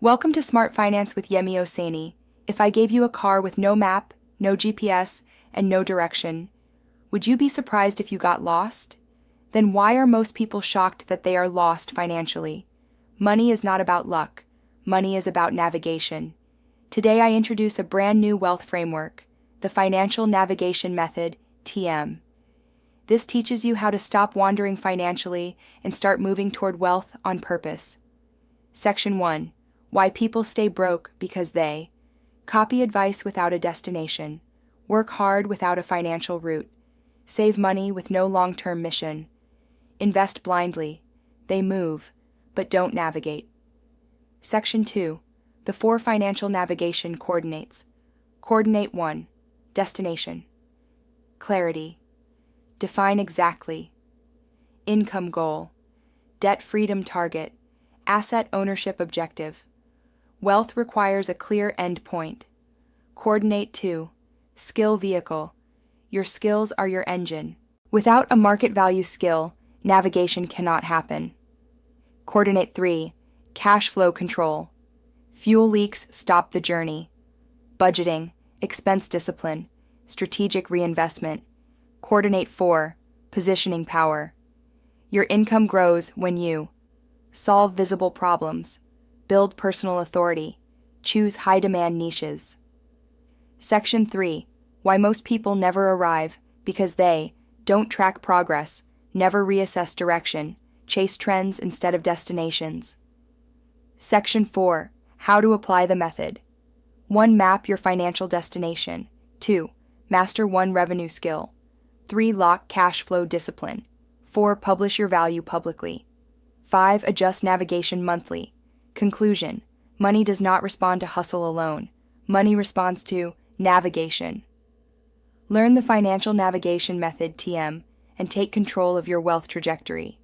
Welcome to Smart Finance with Yemi Osani. If I gave you a car with no map, no GPS, and no direction, would you be surprised if you got lost? Then why are most people shocked that they are lost financially? Money is not about luck. Money is about navigation. Today I introduce a brand new wealth framework, the Financial Navigation Method, TM. This teaches you how to stop wandering financially and start moving toward wealth on purpose. Section 1. Why people stay broke because they copy advice without a destination, work hard without a financial route, save money with no long-term mission, invest blindly, they move, but don't navigate. Section 2. The 4 financial navigation coordinates. Coordinate 1. Destination. Clarity. Define exactly. Income goal. Debt freedom target. Asset ownership objective. Wealth requires a clear end point. Coordinate 2. Skill vehicle. Your skills are your engine. Without a market value skill, navigation cannot happen. Coordinate 3. Cash flow control. Fuel leaks stop the journey. Budgeting, expense discipline, strategic reinvestment. Coordinate 4. Positioning power. Your income grows when you solve visible problems, build personal authority, choose high-demand niches. Section 3. Why most people never arrive because they don't track progress, never reassess direction, chase trends instead of destinations. Section 4. How to apply the method. 1. Map your financial destination. 2. Master 1 revenue skill. 3. Lock cash flow discipline. 4. Publish your value publicly. 5. Adjust navigation monthly. Conclusion. Money does not respond to hustle alone. Money responds to navigation. Learn the Financial Navigation Method, TM, and take control of your wealth trajectory.